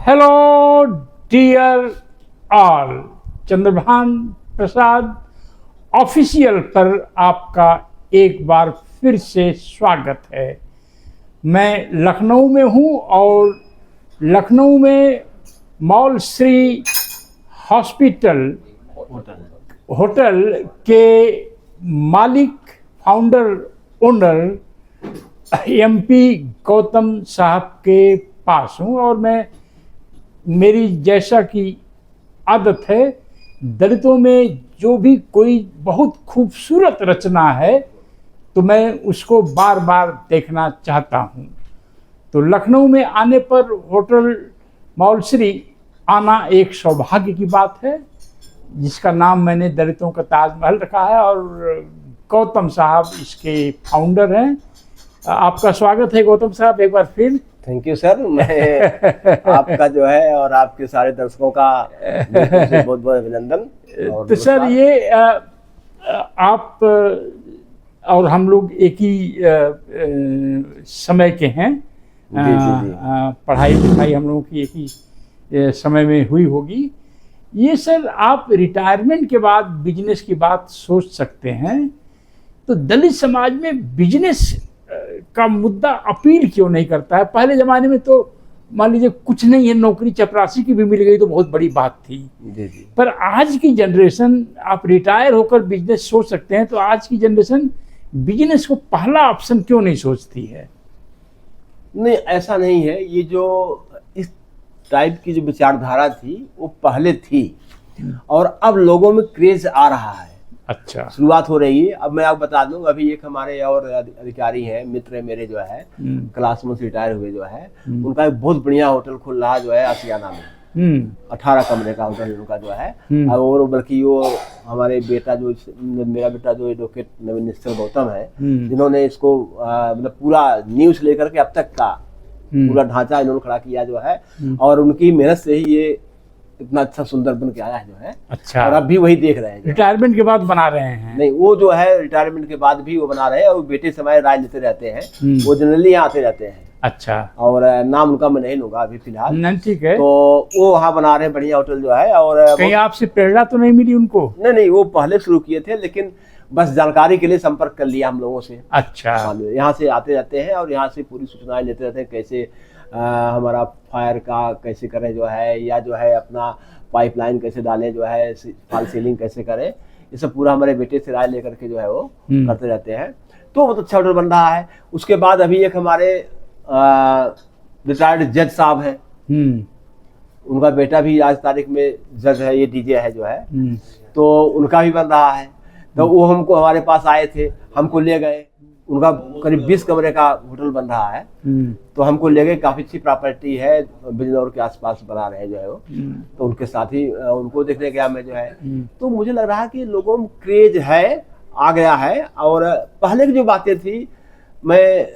Hello dear all, Chandrabhan प्रसाद official पर आपका एक बार फिर से स्वागत है। मैं लखनऊ में हूँ और लखनऊ में मॉल श्री हॉस्पिटल होटल के मालिक, फाउंडर, ओनर एमपी गौतम साहब के पास हूँ और मेरी जैसा कि आदत है, दलितों में जो भी कोई बहुत खूबसूरत रचना है तो मैं उसको बार बार देखना चाहता हूँ। तो लखनऊ में आने पर होटल मौलश्री आना एक सौभाग्य की बात है, जिसका नाम मैंने दलितों का ताजमहल रखा है और गौतम साहब इसके फाउंडर हैं। आपका स्वागत है गौतम साहब एक बार फिर। Thank you sir. मैं आपका जो है और आपके सारे दर्शकों का बहुत बहुत अभिनंदन। तो सर ये आप और हम लोग एक ही समय के हैं। पढ़ाई लिखाई हम लोगों की एक ही समय में हुई होगी। ये सर आप रिटायरमेंट के बाद बिजनेस की बात सोच सकते हैं, तो दलित समाज में बिजनेस का मुद्दा अपील क्यों नहीं करता है? पहले ज़माने में तो मान लीजिए कुछ नहीं है, नौकरी चपरासी की भी मिल गई तो बहुत बड़ी बात थी। जी जी। पर आज की जनरेशन, आप रिटायर होकर बिजनेस सोच सकते हैं, तो आज की जनरेशन बिजनेस को पहला ऑप्शन क्यों नहीं सोचती है? नहीं, ऐसा नहीं है। ये जो इस टाइप की जो विचारधारा थी वो पहले थी और अब लोगों में क्रेज आ रहा है। अच्छा, शुरुआत हो रही है। अब मैं आपको बता दूं, अभी एक हमारे और अधिकारी हैं, मित्र है मेरे, जो है क्लास में रिटायर हुए जो है, उनका एक बहुत बढ़िया होटल खुल रहा जो है आसियाना में। 18 कमरे का होटल उनका जो है। और बल्कि वो हमारे बेटा जो, मेरा बेटा जो एडवोकेट नवीन निश्चल गौतम है, जिन्होंने इसको मतलब पूरा न्यूज लेकर के अब तक का पूरा ढांचा इन्होंने खड़ा किया जो है, और उनकी मेहनत से ही ये इतना अच्छा सुंदर बन के आया है जो है। अच्छा, और अब भी वही देख रहे हैं। रिटायरमेंट के बाद बना रहे हैं? नहीं, वो जो है रिटायरमेंट के बाद भी वो बना रहे हैं और बेटे समय राय लेते रहते हैं। वो जनरली यहाँ आते रहते हैं। अच्छा, और नाम उनका मैं नहीं लूंगा अभी फिलहाल। नहीं, ठीक है। तो वो वहाँ बना रहे हैं बढ़िया होटल जो है। और कहीं आपसे प्रेरणा तो नहीं मिली उनको? नहीं, वो पहले शुरू किए थे, लेकिन बस जानकारी के लिए संपर्क कर लिया हम लोगों से। अच्छा, यहाँ से आते रहते हैं और यहाँ से पूरी सूचनाएं लेते रहते हैं, कैसे हमारा फायर का कैसे करें जो है, या जो है अपना पाइपलाइन कैसे डालें जो है, फॉल सीलिंग कैसे करें, ये सब पूरा हमारे बेटे से राय लेकर के जो है वो करते रहते हैं। तो बहुत अच्छा होटल बन रहा है। उसके बाद अभी एक हमारे रिटायर्ड जज साहब हैं, उनका बेटा भी आज तारीख में जज है, ये डीजे है जो है, तो उनका भी बन रहा है। तो वो हमको हमारे पास आए थे, हमको ले गए। उनका करीब 20 कमरे का होटल बन रहा है। तो हमको ले गए, काफी अच्छी प्रॉपर्टी है, बिजनौर के आसपास बना रहे हैं जो है वो। तो उनके साथ ही उनको देखने गया मैं जो है। तो मुझे लग रहा है कि लोगों में क्रेज है, आ गया है। और पहले की जो बातें थी, मैं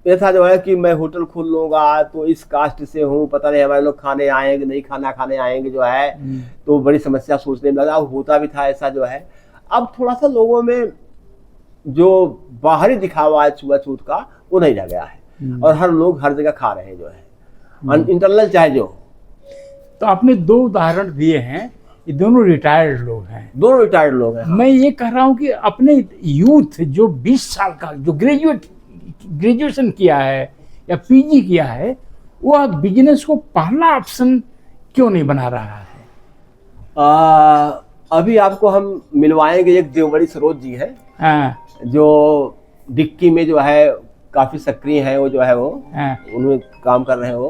ये था जो है कि मैं होटल खोल लूंगा तो इस कास्ट से हूँ, पता नहीं हमारे लोग खाने आएंगे नहीं, खाना खाने आएंगे जो है, तो बड़ी समस्या सोचने में लगा। होता भी था ऐसा जो है। अब थोड़ा सा लोगों में जो बाहरी दिखावा है छुआछूत का, वो नहीं रह गया है और हर लोग हर जगह खा रहे हैं जो है, इंटरनल चाहे जो। तो आपने 2 उदाहरण दिए हैं, ये दोनों रिटायर्ड लोग हैं। दोनों रिटायर्ड लोग हैं। मैं ये कह रहा हूँ कि अपने यूथ जो 20 साल का, जो ग्रेजुएशन किया है या पीजी किया है, वह बिजनेस को पहला ऑप्शन क्यों नहीं बना रहा है? अभी आपको हम मिलवाएंगे, एक देवबड़ी सरोज जी है। हाँ, जो डिक्की में जो है काफी सक्रिय है, वो जो है वो उनमें काम कर रहे हैं वो।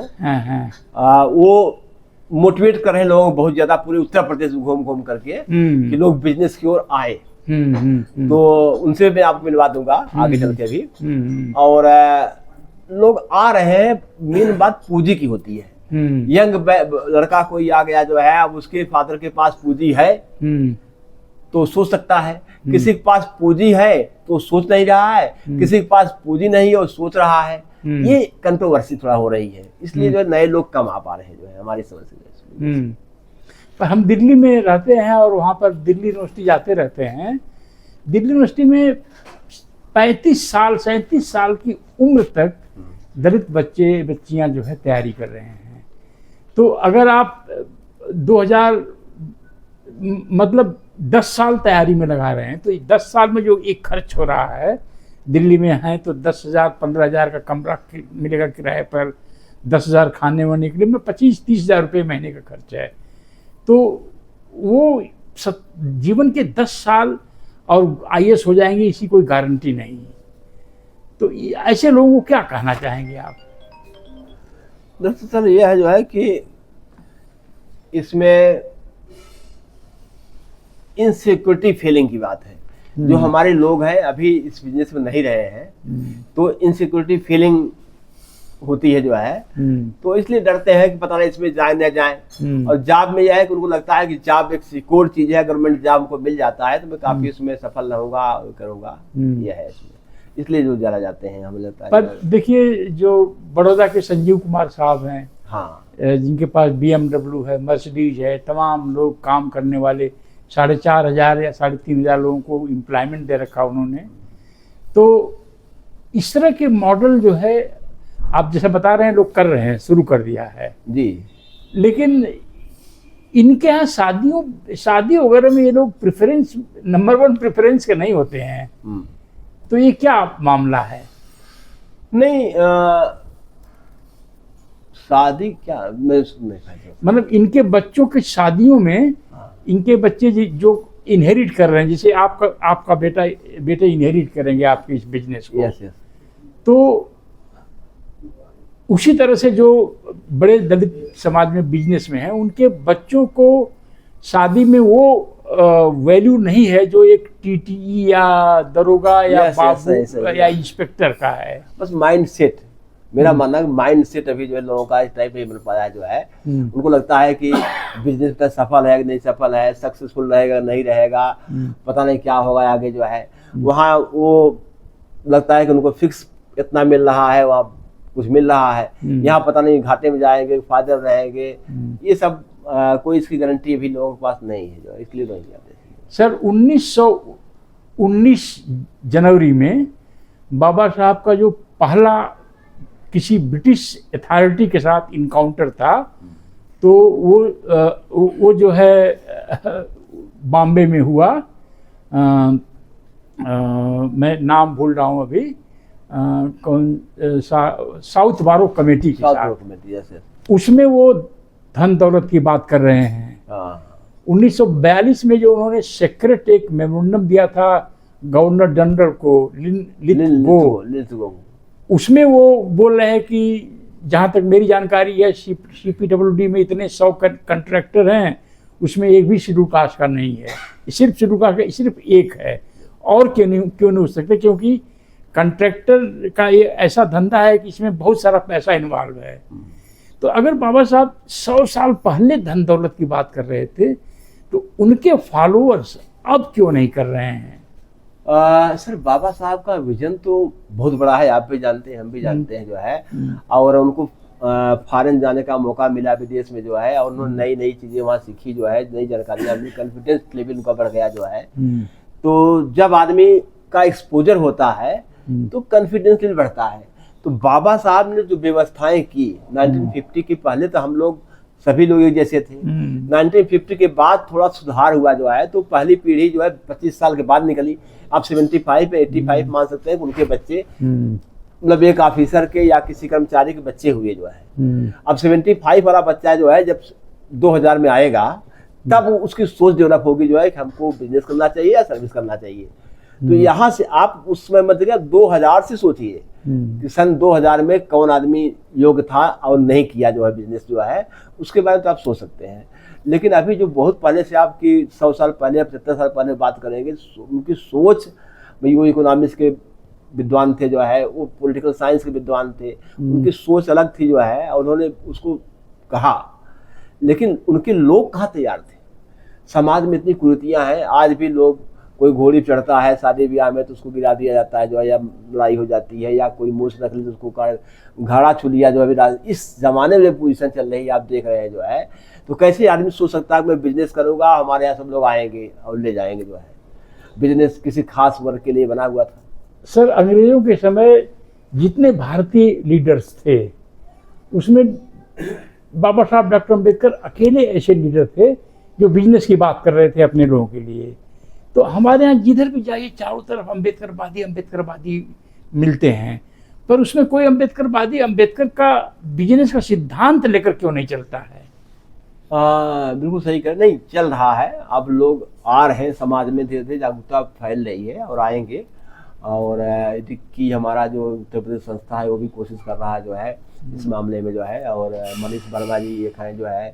वो मोटिवेट कर रहे हैं लोगों को बहुत ज्यादा, पूरे उत्तर प्रदेश घूम घूम करके कि लोग बिजनेस की ओर आए। तो उनसे मैं आपको मिलवा दूंगा आगे चल के भी। और लोग आ रहे हैं, मेन बात पूंजी की होती है। यंग लड़का कोई आ गया जो है, अब उसके फादर के पास पूंजी है तो सोच सकता है, किसी के पास पूंजी है तो सोच नहीं रहा है, किसी के पास पूंजी नहीं है और सोच रहा है। ये कंट्रोवर्सी थोड़ा हो रही है, इसलिए जो है नए लोग कम आ पा रहे हैं जो है हमारी समझ से। पर हम दिल्ली में रहते हैं और वहाँ पर दिल्ली यूनिवर्सिटी जाते रहते हैं। दिल्ली यूनिवर्सिटी में 35 साल 37 साल की उम्र तक दलित बच्चे बच्चियां जो है तैयारी कर रहे हैं। तो तो अगर आप 2000 मतलब 10 साल तैयारी में लगा रहे हैं, तो 10 साल में जो एक खर्च हो रहा है, दिल्ली में है तो 10,000 15,000 का कमरा मिलेगा किराए पर, 10,000 खाने वाने के लिए में 25-30 हज़ार रुपये महीने का खर्च है। तो वो जीवन के 10 साल और IAS हो जाएंगे, इसी कोई गारंटी नहीं। तो ऐसे लोगों को क्या कहना चाहेंगे आप? दरअसल यह है जो है कि इसमें इनसिक्योरिटी फीलिंग की बात है। जो हमारे लोग हैं अभी इस बिजनेस में नहीं रहे हैं, तो इनसिक्योरिटी फीलिंग होती है जो है, तो इसलिए डरते हैं कि पता नहीं इसमें जाए न जाए। और जॉब में यह है कि उनको लगता है कि जॉब एक सिक्योर चीज है, गवर्नमेंट जॉब को मिल जाता है तो मैं काफी उसमें सफल रहूंगा करूंगा, यह है इसमें, इसलिए जो ज्यादा जाते हैं हमें लगता है। पर देखिए जो बड़ौदा के संजीव कुमार साहब हैं, हाँ, जिनके पास BMW है, मर्सिडीज है, तमाम लोग काम करने वाले 4,500 या 3,500 लोगों को एम्प्लॉयमेंट दे रखा उन्होंने। तो इस तरह के मॉडल जो है आप जैसे बता रहे हैं लोग कर रहे हैं, शुरू कर दिया है जी। लेकिन इनके यहाँ शादी वगैरह में ये लोग प्रेफरेंस नंबर 1 प्रेफरेंस के नहीं होते हैं। तो ये क्या मामला है? नहीं शादी क्या, मैं नहीं, मतलब इनके बच्चों की शादियों में इनके बच्चे जो इनहेरिट कर रहे हैं, जैसे आपका बेटे इनहेरिट करेंगे आपके इस बिजनेस को। यस। तो उसी तरह से जो बड़े दलित समाज में बिजनेस में हैं, उनके बच्चों को शादी में वो वैल्यू नहीं है जो एक TTE या दरोगा या बाबू या इंस्पेक्टर का है। बस माइंड सेट, मेरा मानना है माइंड सेट अभी जो है लोगों का इस टाइप नहीं बन पाया जो है। उनको लगता है कि बिजनेस में सफल है कि नहीं सफल है, सक्सेसफुल रहेगा नहीं रहेगा, पता नहीं क्या होगा आगे जो है। वहाँ वो लगता है कि उनको फिक्स इतना मिल रहा है, वहाँ कुछ मिल रहा है, यहाँ पता नहीं घाटे में जाएंगे फायदे रहेंगे, ये सब कोई इसकी गारंटी अभी लोगों के पास नहीं है जो, इसलिए नहीं जाते। सर 1919 जनवरी में बाबा साहब का जो पहला किसी ब्रिटिश अथॉरिटी के साथ इनकाउंटर था, तो वो जो है बॉम्बे में हुआ। मैं नाम भूल रहा हूँ अभी, साउथ बारो कमेटी के साथ, उसमें वो धन दौलत की बात कर रहे हैं। 1942 में जो उन्होंने सेक्रेट एक मेमोरेंडम दिया था गवर्नर जनरल को लिथगो, उसमें वो बोल रहे हैं कि जहाँ तक मेरी जानकारी है CPWD में इतने 100 कंट्रैक्टर हैं, उसमें एक भी शेड्यूल कास्ट का नहीं है, सिर्फ शेड्यूल कास्ट का सिर्फ एक है। और क्यों नहीं हो सकते? क्योंकि कंट्रैक्टर का ये ऐसा धंधा है कि इसमें बहुत सारा पैसा इन्वॉल्व है। तो अगर बाबा साहब 100 साल पहले धन दौलत की बात कर रहे थे, तो उनके फॉलोअर्स अब क्यों नहीं कर रहे हैं? सर बाबा साहब का विजन तो बहुत बड़ा है, आप भी जानते हैं, हम भी जानते हैं जो है। और उनको फॉरेन जाने का मौका मिला विदेश में जो है, और उन्होंने नई नई चीजें वहाँ सीखी जो है, नई जानकारियाँ मिली, कॉन्फिडेंस लेवल उनका बढ़ गया जो है। तो जब आदमी का एक्सपोजर होता है तो कॉन्फिडेंस लेवल बढ़ता है। तो बाबा साहब ने जो व्यवस्थाएं की 1950 के पहले तो हम लोग सभी लोग एक जैसे थे। 1950 के बाद थोड़ा सुधार हुआ जो है, तो पहली पीढ़ी जो है 25 साल के बाद निकली। आप 75 85 मान सकते हैं कि उनके बच्चे मतलब एक ऑफिसर के या किसी कर्मचारी के बच्चे हुए जो है। अब 75 वाला बच्चा जो है जब 2000 में आएगा तब उसकी सोच डेवलप होगी जो है कि हमको बिजनेस करना चाहिए या सर्विस करना चाहिए। तो यहाँ से आप उस समय मतलब 2000 से सोचिए कि सन 2000 में कौन आदमी योग्य था और नहीं किया जो है बिजनेस जो है, उसके बारे में तो आप सोच सकते हैं। लेकिन अभी जो बहुत पहले से आपकी 100 साल पहले 75 साल पहले बात करेंगे, उनकी सोच, भाई वो इकोनॉमिक्स के विद्वान थे जो है, वो पॉलिटिकल साइंस के विद्वान थे, उनकी सोच अलग थी जो है, और उन्होंने उसको कहा। लेकिन उनके लोग कहाँ तैयार थे? समाज में इतनी कुरीतियाँ हैं, आज भी लोग कोई घोड़ी चढ़ता है शादी ब्याह में तो उसको गिरा दिया जाता है जो है, या लड़ाई हो जाती है, या कोई मूछ रख ली तो उसको घाड़ा छू लिया जो है। इस जमाने में पोजीशन चल रही है, आप देख रहे हैं जो है। तो कैसे आदमी सोच सकता है कि मैं बिजनेस करूंगा, हमारे यहाँ सब लोग आएंगे और ले जाएंगे जो है। बिजनेस किसी खास वर्ग के लिए बना हुआ था। सर अंग्रेजों के समय जितने भारतीय लीडर्स थे उसमें बाबा साहब डॉक्टर अम्बेडकर अकेले ऐसे लीडर थे जो बिजनेस की बात कर रहे थे अपने लोगों के लिए। तो हमारे यहाँ जिधर भी जाइए चारों तरफ अम्बेडकरवादी मिलते हैं, पर उसमें कोई अम्बेडकरवादी अम्बेडकर का बिजनेस का सिद्धांत लेकर क्यों नहीं चलता है? बिल्कुल सही कर नहीं चल रहा है। अब लोग आ रहे हैं, समाज में धीरे धीरे जागरूकता फैल रही है और आएंगे। और कि हमारा जो उत्तर प्रदेश संस्था है वो भी कोशिश कर रहा है जो है इस मामले में जो है। और मनीष वर्मा जी एक हैं जो है,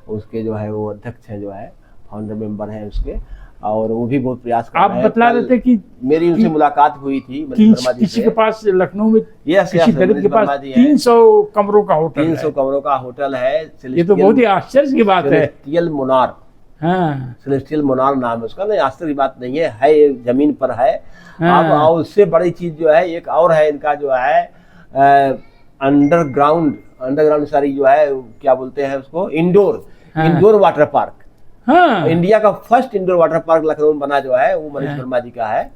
उसके जो है वो अध्यक्ष हैं जो है, फाउंडर मेंबर हैं उसके, और वो भी बहुत प्रयास कर रहे हैं। आप बतला रहे थे कि मेरी उनसे मुलाकात हुई थी मनीष वर्मा जी किसी के पास लखनऊ में किसी यस दलित के पास 300 कमरों का होटल 300 कमरों का होटल है। ये तो बहुत ही आश्चर्य की बात है। सेलेस्टियल मोनार, हाँ, सेलेस्टियल मोनार नाम है उसका। नहीं आश्चर्य की बात नहीं है, ये जमीन पर है। हाँ। अब और उससे बड़ी चीज जो है एक और है इनका जो है अंडरग्राउंड सारी जो है क्या बोलते हैं उसको, इंडोर वाटर पार्क। हाँ। इंडिया का first indoor water park Lucknow में बना जो है वो मनीष वर्मा जी का है।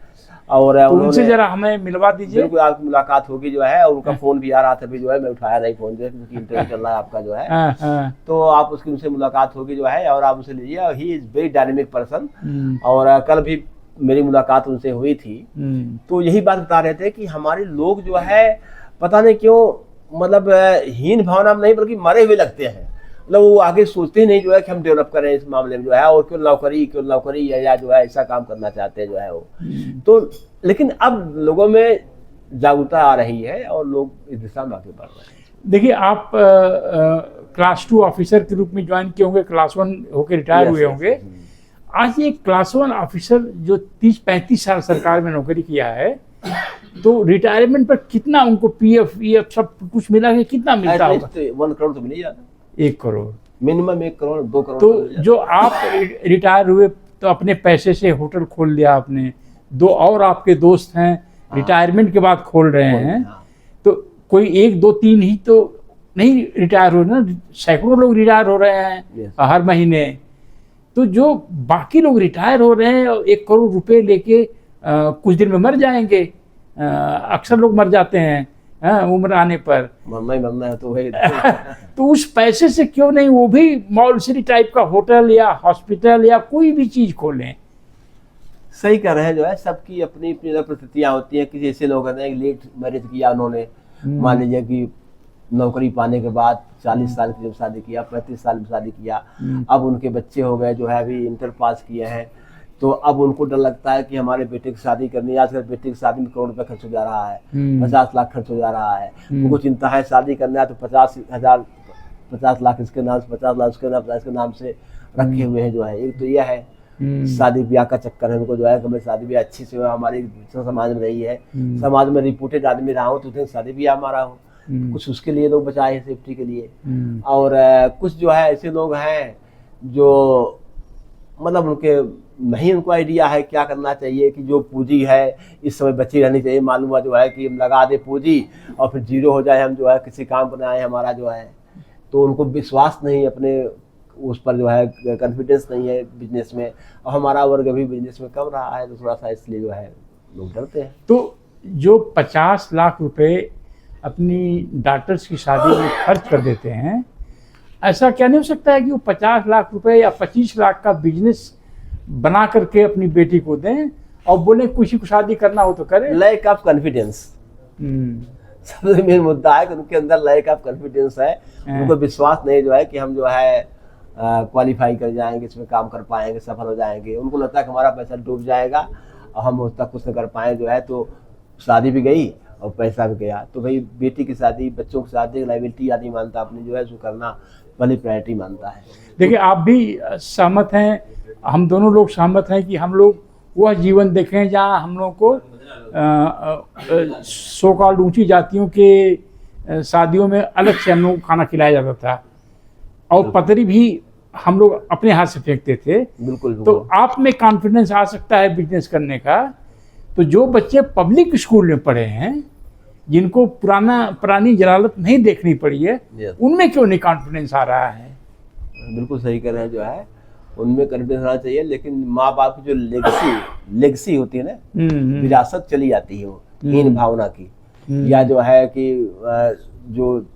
और तो उनसे जरा हमें मिलवा दीजिए। बिल्कुल आपकी मुलाकात होगी जो है। और उनका फोन भी आ रहा था अभी जो है, मैं उठाया नहीं फोन जो है क्योंकि इंटरव्यू चल रहा है आपका जो है। हाँ। तो आप उसकी उनसे मुलाकात होगी जो है और आप उनसे लीजिए। He is very dynamic person. और कल भी मेरी मुलाकात उनसे हुई थी। तो यही बात बता रहे थे कि हमारे लोग जो है पता नहीं क्यों मतलब हीन भावना में नहीं बल्कि मरे हुए लगते हैं। मतलब वो आगे सोचते ही नहीं जो है कि हम डेवलप करें इस मामले में जो है, और क्यों नौकरी या जो है ऐसा काम करना चाहते हैं जो है वो। तो लेकिन अब लोगों में जागरूकता आ रही है और लोग इस दिशा में आगे बढ़ रहे हैं। देखिए, आप क्लास 2 ऑफिसर के रूप में ज्वाइन किए होंगे, क्लास 1 होकर रिटायर हुए होंगे। आज ये क्लास 1 ऑफिसर जो 30-35 साल सरकार में नौकरी किया है, तो रिटायरमेंट पर कितना उनको पीएफ सब कुछ मिला है? कितना मिलता होगा? 1 करोड़ तो मिल ही जाता है। 1 करोड़ मिनिमम, 1 करोड़ 2 करोड़। तो जो आप रिटायर हुए तो अपने पैसे से होटल खोल लिया आपने, 2 और आपके दोस्त हैं रिटायरमेंट के बाद खोल रहे हैं। तो कोई 1, 2, 3 ही तो नहीं रिटायर हो रहे ना, सैकड़ों लोग रिटायर हो रहे हैं हर महीने। तो जो बाकी लोग रिटायर हो रहे हैं और 1 करोड़ रुपए लेके कुछ दिन में मर जाएंगे। अक्सर लोग मर जाते हैं उम्र आने पर। मरना है तो वही तो उस पैसे से क्यों नहीं वो भी मॉलसरी टाइप का होटल या हॉस्पिटल या कोई भी चीज खोलें? सही कर रहे हैं जो है। सबकी अपनी अपनी परिस्थितियां होती हैं। किसी ऐसे लोग हैं लेट मैरिज किया उन्होंने, मान लीजिए कि नौकरी पाने के बाद 40 साल की जब शादी किया, 35 साल में शादी किया, अब उनके बच्चे हो गए जो है अभी इंटर पास किए हैं, तो अब उनको डर लगता है कि हमारे बेटे की शादी करनी है। आजकल बेटे की शादी में करोड़ रुपए खर्च हो जा रहा है, 50 लाख खर्च हो जा रहा है। उनको चिंता है शादी करना है तो 50 लाख इसके नाम से, 50 लाख उसके नाम, 50 के नाम से रखे हुए हैं जो है। एक तो यह है शादी ब्याह का चक्कर है उनको जो है। हमें शादी ब्याह अच्छी से हमारी समाज में रही है, समाज में रिपोर्टेड आदमी रहा हूँ तो शादी ब्याह हमारा हो, कुछ उसके लिए लोग बचाए हैं सेफ्टी के लिए। और कुछ जो है ऐसे लोग हैं जो मतलब उनके नहीं उनको आइडिया है क्या करना चाहिए, कि जो पूंजी है इस समय बची रहनी चाहिए। मालूम हुआ जो है कि हम लगा दे पूंजी और फिर जीरो हो जाए, हम जो है किसी काम बनाए हमारा जो है, तो उनको विश्वास नहीं अपने उस पर जो है, कॉन्फिडेंस नहीं है बिजनेस में। और हमारा वर्ग अभी बिजनेस में कम रहा है तो थोड़ा सा इसलिए जो है लोग डरते हैं। तो जो 50 लाख रुपए अपनी डॉटर्स की शादी में खर्च कर देते हैं, ऐसा क्या नहीं हो सकता है कि वो 50 लाख रुपए या 25 लाख का बिजनेस बना करके अपनी बेटी को दें और बोले किसी को शादी करना हो तो करें? लैक ऑफ कॉन्फिडेंस सबसे मेन मुद्दा है कि उनके अंदर लैक ऑफ कॉन्फिडेंस है। उनको विश्वास नहीं जो है कि हम जो है क्वालिफाई कर जाएंगे, इसमें काम कर पाएंगे, सफल हो जाएंगे। उनको लगता है कि हमारा पैसा डूब जाएगा और हम उस तक कुछ न कर पाए जो है, तो शादी भी गई और पैसा भी गया। तो भाई बेटी की शादी, बच्चों की शादी लाइबिलिटी आदमी मानता अपनी जो है जो करना पहली प्रायोरिटी मानता है। देखिए, आप भी सहमत हैं, हम दोनों लोग सहमत हैं कि हम लोग वह जीवन देखें जहाँ हम लोग को सो कॉल्ड ऊंची जातियों के शादियों में अलग से हम लोग खाना खिलाया जाता था और पतरी भी हम लोग अपने हाथ से फेंकते थे। बिल्कुल। तो आप में कॉन्फिडेंस आ सकता है बिजनेस करने का। तो जो बच्चे पब्लिक स्कूल में पढ़े हैं, जिनको पुरानी जलालत नहीं देखनी पड़ी है, उनमें क्यों नहीं कॉन्फिडेंस आ रहा है? बिल्कुल सही कह रहे हैं जो है, उनमें कॉन्फिडेंस आना चाहिए। लेकिन माँ बाप की जो लेगेसी होती है ना, विरासत चली जाती है वो हीन भावना की, या जो है कि जो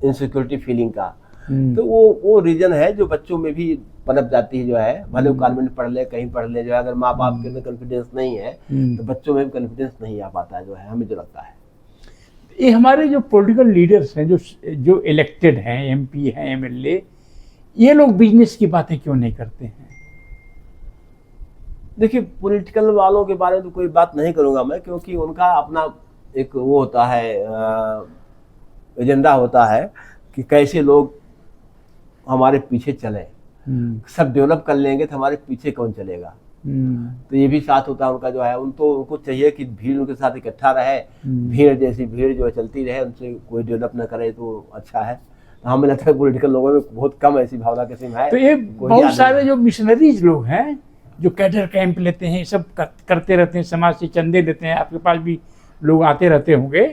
इनसिक्योरिटी फीलिंग का, तो वो रीजन है जो बच्चों में भी पनप जाती है जो है, भले वो कॉन्वेंट पढ़ ले कहीं पढ़ ले जो है, अगर माँ बाप के अंदर कॉन्फिडेंस नहीं है तो बच्चों में भी कॉन्फिडेंस नहीं आ पाता है जो है, हमें जो लगता है। ये हमारे जो पॉलिटिकल लीडर्स हैं, जो इलेक्टेड हैं, एमपी हैं, एमएलए, ये लोग बिजनेस की बातें क्यों नहीं करते हैं? देखिए, पॉलिटिकल वालों के बारे में तो कोई बात नहीं करूंगा मैं, क्योंकि उनका अपना एक वो होता है, एजेंडा होता है कि कैसे लोग हमारे पीछे चले। सब डेवलप कर लेंगे तो हमारे पीछे कौन चलेगा। तो ये भी साथ होता है उनका जो है, उनको चाहिए कि भीड़ उनके साथ इकट्ठा रहे, भीड़ जैसी भीड़ जो है चलती रहे, उनसे कोई डेवलप ना करे तो अच्छा है। तो हमें लगता है पॉलिटिकल लोगों में बहुत कम ऐसी भावना किसी में है। तो ये बहुत सारे जो मिशनरीज लोग हैं जो कैडर कैंप लेते हैं, सब करते रहते हैं, समाज से चंदे लेते हैं, आपके पास भी लोग आते रहते होंगे,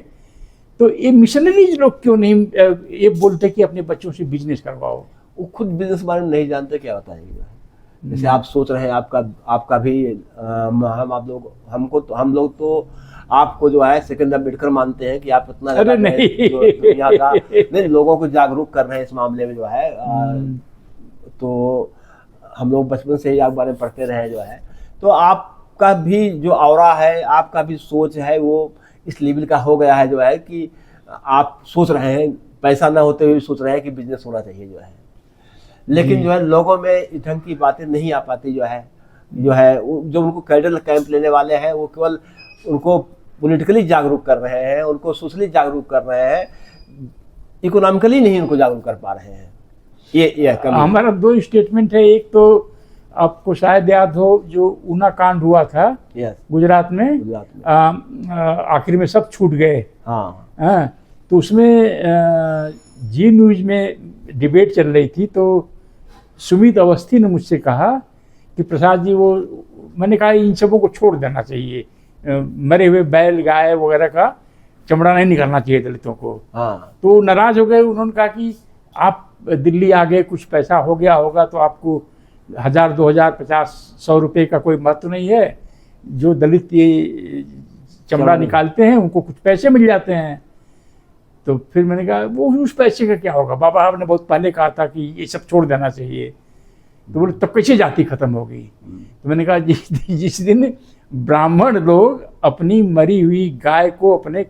तो ये मिशनरीज लोग क्यों नहीं ये बोलते कि अपने बच्चों से बिजनेस करवाओ? वो खुद बिजनेस बारे में नहीं जानते, क्या होता है जैसे आप सोच रहे हैं, आपका भी हम लोग तो आपको जो है सेकंड अम्बेडकर मानते हैं कि आप इतना अरे नहीं, दुनिया का नहीं, लोगों को जागरूक कर रहे हैं इस मामले में जो है। तो हम लोग बचपन से ही आप बारे में पढ़ते रहे जो है, तो आपका भी जो ऑरा है, आपका भी सोच है, वो इस लेवल का हो गया है जो है कि आप सोच रहे हैं, पैसा ना होते हुए सोच रहे हैं कि बिजनेस होना चाहिए जो है। लेकिन जो है लोगों में इस ढंग की बातें नहीं आ पाती जो है जो उनको कैडर कैंप लेने वाले हैं, वो केवल उनको पॉलिटिकली जागरूक कर रहे हैं, उनको सोशली जागरूक कर रहे हैं, इकोनॉमिकली नहीं उनको जागरूक कर पा रहे हैं। ये हमारा दो स्टेटमेंट है। एक तो आपको शायद याद हो, जो ऊना कांड हुआ था गुजरात में, आखिर में सब छूट गए। तो उसमें जी न्यूज में डिबेट चल रही थी, तो सुमित अवस्थी ने मुझसे कहा कि प्रसाद जी, वो मैंने कहा इन सबों को छोड़ देना चाहिए, मरे हुए बैल गाय वगैरह का चमड़ा नहीं निकालना चाहिए दलितों को। तो नाराज हो गए। उन्होंने कहा कि आप दिल्ली आ गए, कुछ पैसा हो गया होगा तो आपको 1000, 2000, 50, 100 रुपये का कोई महत्व नहीं है। जो दलित ये चमड़ा निकालते हैं उनको कुछ पैसे मिल जाते हैं। तो फिर मैंने कहा वो उस पैसे का क्या होगा, बाबा साहब ने बहुत पहले कहा था कि ये सब छोड़ देना चाहिए। तो बोले तब कैसे जाति खत्म होगी? तो मैंने कहा जिस दिन ब्राह्मण लोग अपनी मरी हुई गाय को अपने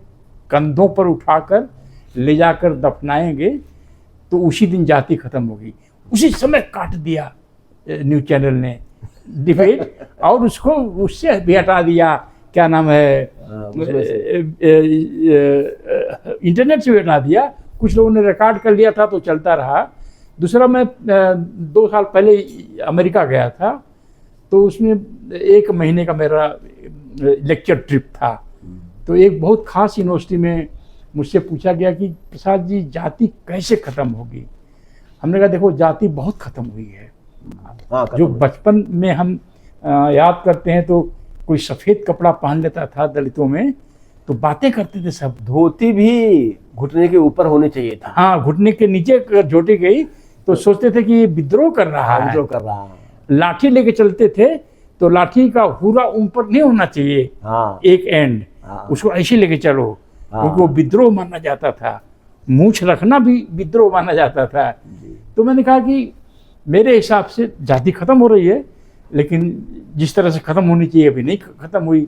कंधों पर उठाकर ले जाकर दफनाएंगे तो उसी दिन जाति खत्म होगी। उसी समय काट दिया न्यूज चैनल ने डिबेट और उसको उससे भी हटा दिया, क्या नाम है, इंटरनेट से भी हटा दिया। कुछ लोगों ने रिकॉर्ड कर लिया था तो चलता रहा। दूसरा, मैं 2 साल पहले अमेरिका गया था, तो उसमें 1 महीने का मेरा लेक्चर ट्रिप था। तो एक बहुत खास यूनिवर्सिटी में मुझसे पूछा गया कि प्रसाद जी, जाति कैसे ख़त्म होगी? हमने कहा देखो, जाति बहुत ख़त्म हुई है। जो बचपन में हम याद करते हैं तो कोई सफ़ेद कपड़ा पहन लेता था दलितों में तो बातें करते थे सब। धोती भी घुटने के ऊपर होनी चाहिए था। हाँ, घुटने के नीचे झोटी गई तो सोचते थे कि ये विद्रोह कर रहा है। विद्रोह कर रहा है। लाठी लेके चलते थे तो लाठी का हुरा ऊपर नहीं होना चाहिए, एक एंड, उसको ऐसे लेके चलो, क्योंकि वो विद्रोह माना जाता था। मूछ रखना भी विद्रोह माना जाता था। तो मैंने कहा कि मेरे हिसाब से जाति खत्म हो रही है, लेकिन जिस तरह से खत्म होनी चाहिए अभी नहीं खत्म हुई।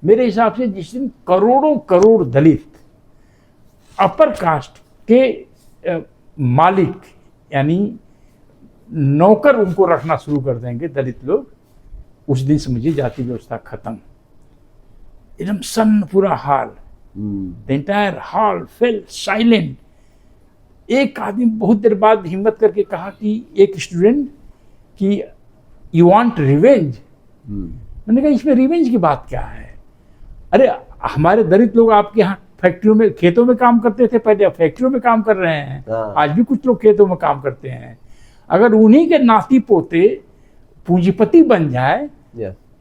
मेरे हिसाब से जिस दिन करोड़ों करोड़ दलित अपर कास्ट के मालिक यानी नौकर उनको रखना शुरू कर देंगे दलित लोग, उस दिन समझिए जाति व्यवस्था खत्म। एकदम सन्न पूरा hall, the entire hall fail silent. एक आदमी बहुत देर बाद हिम्मत करके कहा कि एक स्टूडेंट कि यू वांट रिवेंज। मैंने कहा इसमें रिवेंज की बात क्या है? अरे हमारे दलित लोग आपके यहाँ फैक्ट्रियों में, खेतों में काम करते थे, पहले फैक्ट्रियों में काम कर रहे हैं। आज भी कुछ लोग खेतों में काम करते हैं। अगर उन्हीं के नाती पोते पूंजीपति बन जाए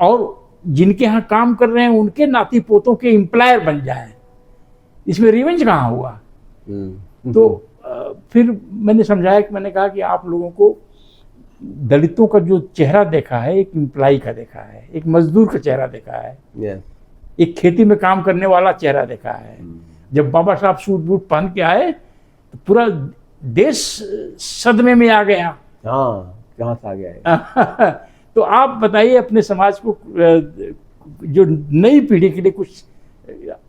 और जिनके यहाँ काम कर रहे हैं उनके नाती पोतों के एम्प्लॉयर बन जाए, इसमें रिवेंज कहाँ हुआ? तो फिर मैंने समझाया कि मैंने कहा कि आप लोगों को दलितों का जो चेहरा देखा है, एक एम्प्लॉय का देखा है, एक मजदूर का चेहरा देखा है, एक खेती में काम करने वाला चेहरा देखा है। जब बाबा साहब सूट बूट पहन के आए तो पूरा देश सदमे में आ गया। हाँ, कहाँ से आ गया है। तो आप बताइए अपने समाज को, जो नई पीढ़ी के लिए कुछ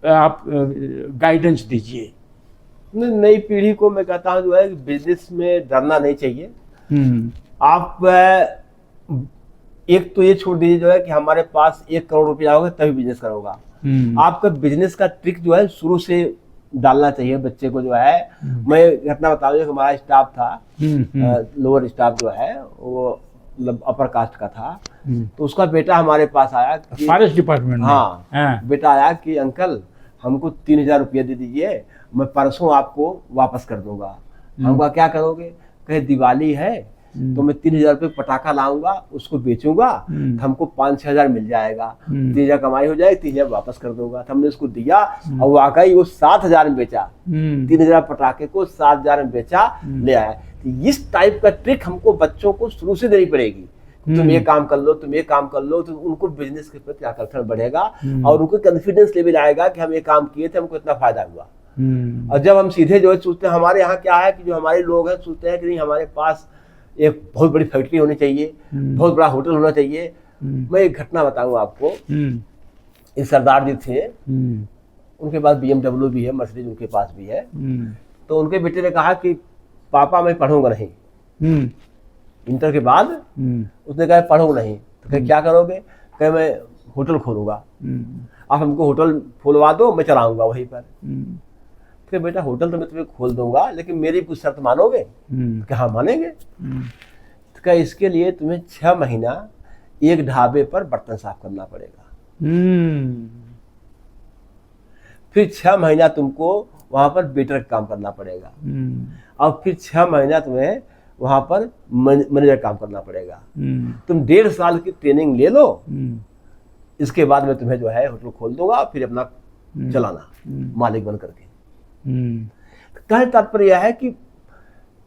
आप गाइडेंस दीजिए। नई पीढ़ी को मैं कहता हूँ जो है बिजनेस में डरना नहीं चाहिए। आप एक तो ये छोड़ दीजिए जो है कि हमारे पास 1 करोड़ रुपया होगा तभी बिजनेस करोगा। आपका बिजनेस का ट्रिक जो है शुरू से डालना चाहिए बच्चे को जो है। मैं घटना बता दूं, हमारा स्टाफ था, लोअर स्टाफ जो है वो मतलब अपर कास्ट का था, तो उसका बेटा हमारे पास आया कि फॉरेस्ट डिपार्टमेंट में। हाँ, बेटा आया कि अंकल हमको 3000 रुपया दे दीजिए, मैं परसों आपको वापस कर दूंगा। हम कहा क्या करोगे? कहे दिवाली है तो मैं 3000 रुपये पटाखा लाऊंगा, उसको बेचूंगा, तो हमको 5-6 हजार मिल जाएगा, 3000 कमाई हो जाएगी, 3000 वापस कर दूंगा। तो हमने उसको दिया और वाकई वो 7000 में बेचा। 3000 पटाखे को 7000 में बेचा, ले आया। तो इस टाइप का ट्रिक हमको बच्चों को शुरू से देनी पड़ेगी। तुम ये काम कर लो, तुम ये काम कर लो, तो उनको बिजनेस के प्रति आकर्षण बढ़ेगा और उनको कॉन्फिडेंस लेवल आएगा कि हम ये काम किए थे, हमको इतना फायदा हुआ। और जब हम सीधे जो है सोचते हैं, हमारे यहाँ क्या है कि जो हमारे लोग हैं सोचते हैं कि नहीं हमारे पास एक बहुत बड़ी फैक्ट्री होनी चाहिए, बहुत बड़ा होटल होना चाहिए। मैं एक घटना बताऊं आपको। ये सरदार जी थे, उनके पास BMW भी है, मर्सिडीज उनके पास भी है। तो उनके बेटे ने कहा कि पापा मैं पढ़ूंगा नहीं। इंटर के बाद उसने कहा पढ़ूंगा नहीं। तो कहे क्या करोगे? कहे मैं होटल खोलूंगा, आप हमको होटल खोलवा दो, मैं चलाऊंगा वहीं पर। फिर बेटा होटल तो मैं तुम्हें खोल दूंगा, लेकिन मेरी कुछ शर्त मानोगे? कि हाँ मानेंगे। तो क्या इसके लिए तुम्हें 6 महीना एक ढाबे पर बर्तन साफ करना पड़ेगा। फिर 6 महीना तुमको वहां पर वेटर का काम करना पड़ेगा, और फिर 6 महीना तुम्हें वहां पर मैनेजर काम करना पड़ेगा। तुम 1.5 साल की ट्रेनिंग ले लो, इसके बाद में तुम्हें जो है होटल खोल दूंगा, फिर अपना चलाना मालिक बन करके। कहने तात्पर्य यह है कि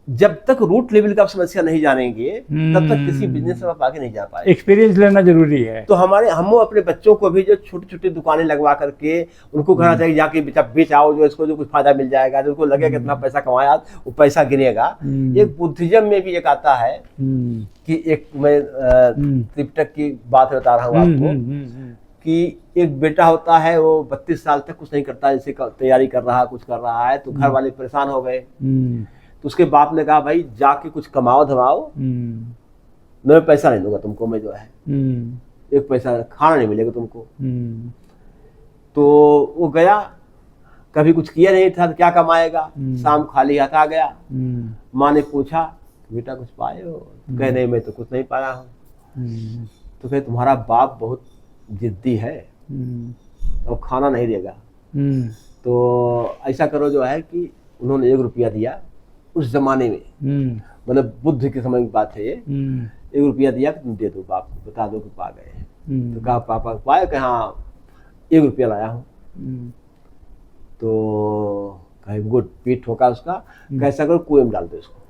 जब तक रूट लेवल का आप समस्या नहीं जानेंगे तब तक किसी बिजनेस में आप आगे नहीं जा पाए। एक्सपीरियंस लेना जरूरी है। तो हम अपने बच्चों को भी जो छोटी छोटी दुकानें लगवा करके उनको कहना चाहिए जाके बेच आओ, जो इसको जो कुछ फायदा मिल जाएगा, जो उनको लगेगा कितना पैसा कमाया वो पैसा गिनेगा। एक बुद्धिज्म में भी एक आता है कि एक मैं त्रिपिटक की बात बता रहा हूँ आपको कि एक बेटा होता है, वो 32 साल तक कुछ नहीं करता, जैसे तैयारी कर रहा है, कुछ कर रहा है, तो घर वाले परेशान हो गए। तो उसके बाप ने कहा भाई जाके कुछ कमाओ धमाओ, मैं पैसा नहीं दूंगा तुमको, मैं जो है 1 पैसा खाना नहीं मिलेगा तुमको। तो वो गया, कभी कुछ किया नहीं था, तो क्या कमाएगा, शाम खाली हाथ आ गया। माँ ने पूछा बेटा कुछ पाए हो? कहे नहीं मैं तो कुछ नहीं पाया हूँ। तो कहे तुम्हारा बाप बहुत जिद्दी है और खाना नहीं देगा, तो ऐसा करो जो है कि उन्होंने 1 रुपया दिया उस जमाने में, मतलब बुद्ध के समय की बात है ये। 1 रुपया दिया कि तुम दे दो बाप को, बता दो कि पा गए। तो कहा पापा पाए? कि हाँ 1 रुपया लाया हूँ। तो कहे गुड, पीठ ठोका उसका। कैसा करो कुएं में डाल दो इसको।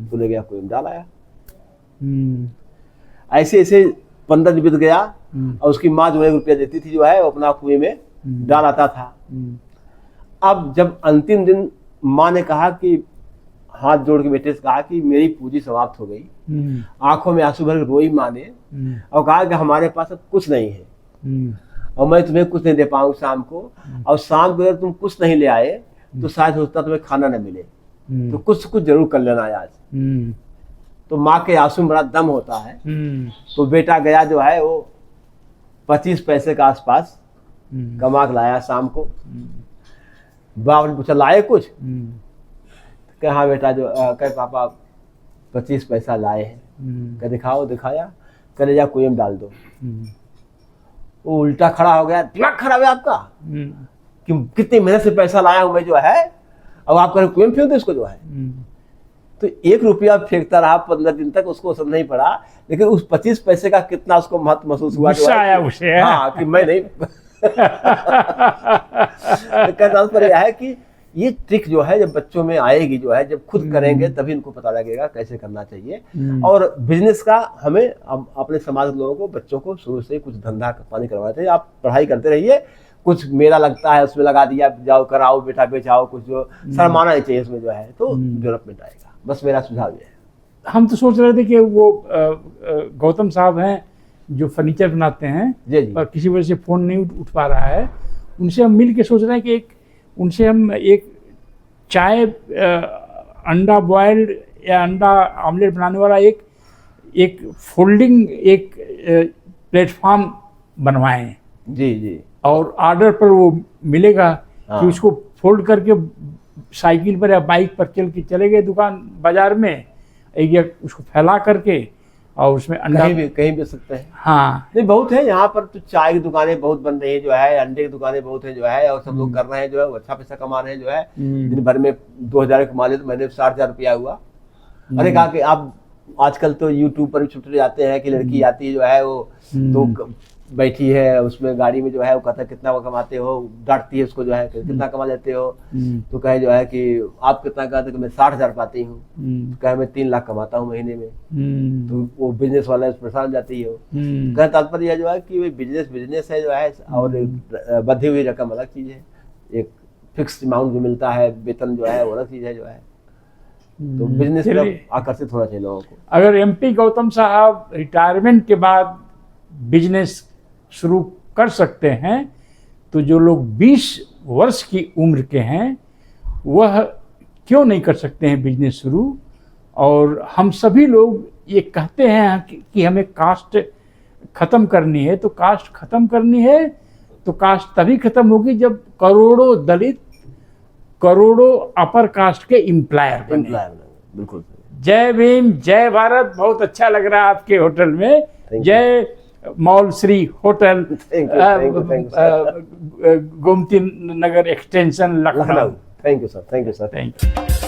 तो ले गया कुएं में डाल आया। ऐसे ऐसे 15 दिन बीत गया और उसकी माँ जो 1 रुपया देती थी जो है वो अपना कुएं में डाल आता था। अब जब अंतिम दिन माँ ने कहा कि हाथ जोड़ के बेटे से कहा कि मेरी पूंजी समाप्त हो गई, आंखों में आंसू भर रोई माँ ने और कहा कि हमारे पास अब कुछ नहीं है और मैं तुम्हें कुछ नहीं दे पाऊँ शाम को, और शाम को अगर तुम कुछ नहीं ले आए तो शायद होता तुम्हें खाना न मिले, तो कुछ जरूर कर लेना आज। तो माँ के आंसू में बड़ा दम होता है। तो बेटा गया जो है वो 25 पैसे का आसपास कमा के लाया शाम को। बाप ने पूछा लाए कुछ? कहा हाँ बेटा, जो कहे पापा 25 पैसा लाए हैं। कह दिखाओ, दिखाया। कह जा कुएं में डाल दो। वो उल्टा खड़ा हो गया, दिमाग खराब है आपका कि कितनी मेहनत से पैसा लाया हूं मैं जो है, अब आप कह कुएं में फेंक दो इसको जो है। तो 1 रुपया फेंकता रहा 15 दिन तक, उसको समझ नहीं पड़ा, लेकिन उस 25 पैसे का कितना उसको महत्व महसूस हुआ आया उसे। हाँ कि मैं नहीं तात्पर्य यह है कि ये ट्रिक जो है जब बच्चों में आएगी जो है, जब खुद करेंगे तभी इनको पता लगेगा कैसे करना चाहिए। और बिजनेस का हमें अपने समाज के लोगों को, बच्चों को शुरू से कुछ धंधा पानी करवाना चाहिए। आप पढ़ाई करते रहिए, कुछ मेला लगता है उसमें लगा दिया, जाओ कराओ बेटा बेचाओ, कुछ जो शर्माना नहीं चाहिए उसमें जो है, तो डेवलपमेंट आएगा। बस मेरा सुझाव ये है। हम तो सोच रहे थे कि वो गौतम साहब हैं जो फर्नीचर बनाते हैं, जी जी। और किसी वजह से फ़ोन नहीं उठ पा रहा है, उनसे हम मिल के सोच रहे हैं कि उनसे हम एक चाय अंडा बॉयल्ड या अंडा ऑमलेट बनाने वाला एक फोल्डिंग एक प्लेटफॉर्म बनवाएं, जी जी। और ऑर्डर पर वो मिलेगा हाँ। कि उसको फोल्ड करके साइकिल पर या बाइक पर चल के चले गए दुकान बाजार में, एक या उसको फैला करके और उसमें अंडा कहीं भी सकते हैं। हाँ नहीं बहुत है यहाँ पर, तो चाय की दुकानें बहुत बन रही है जो है, अंडे की दुकानें बहुत है जो है, और सब लोग कर रहे हैं जो है, वो अच्छा पैसा कमा रहे हैं जो है। दिन भर में 2000 कमा ले तो महीने में 60,000 रुपया हुआ। अरे कहा कि आप आजकल तो यूट्यूब पर भी छुट्टे जाते हैं कि लड़की आती है जो है वो तो बैठी है उसमें गाड़ी में जो है, वो कहता है कितना कमाते हो, डांटती है उसको जो है कितना कमा लेते हो, तो कहे जो है कि आप कितना कहते कि मैं 60,000 पाती हूँ, तो कहे मैं 3 लाख कमाता हूँ महीने में। तो वो बिजनेस वाला परेशान जाती है। कहने तात्पर्य जो है कि बिजनेस है जो है, और बधी हुई रकम अलग चीज है, एक फिक्स अमाउंट जो मिलता है वेतन जो है वो अलग चीज है जो है। तो बिजनेस में आकर्षित होना चाहिए लोगों को। अगर एमपी गौतम साहब रिटायरमेंट के बाद बिजनेस शुरू कर सकते हैं, तो जो लोग 20 वर्ष की उम्र के हैं वह क्यों नहीं कर सकते हैं बिजनेस शुरू। और हम सभी लोग ये कहते हैं कि हमें कास्ट ख़त्म करनी है, तो कास्ट ख़त्म करनी है तो कास्ट तभी ख़त्म होगी जब करोड़ों दलित, करोड़ों अपर कास्ट के एम्प्लॉयर बने। बिल्कुल। जय भीम, जय भारत। बहुत अच्छा लग रहा है आपके होटल में। जय mall Shri hotel, Gomti Nagar extension, Lucknow. Thank you sir, thank you sir, thank you.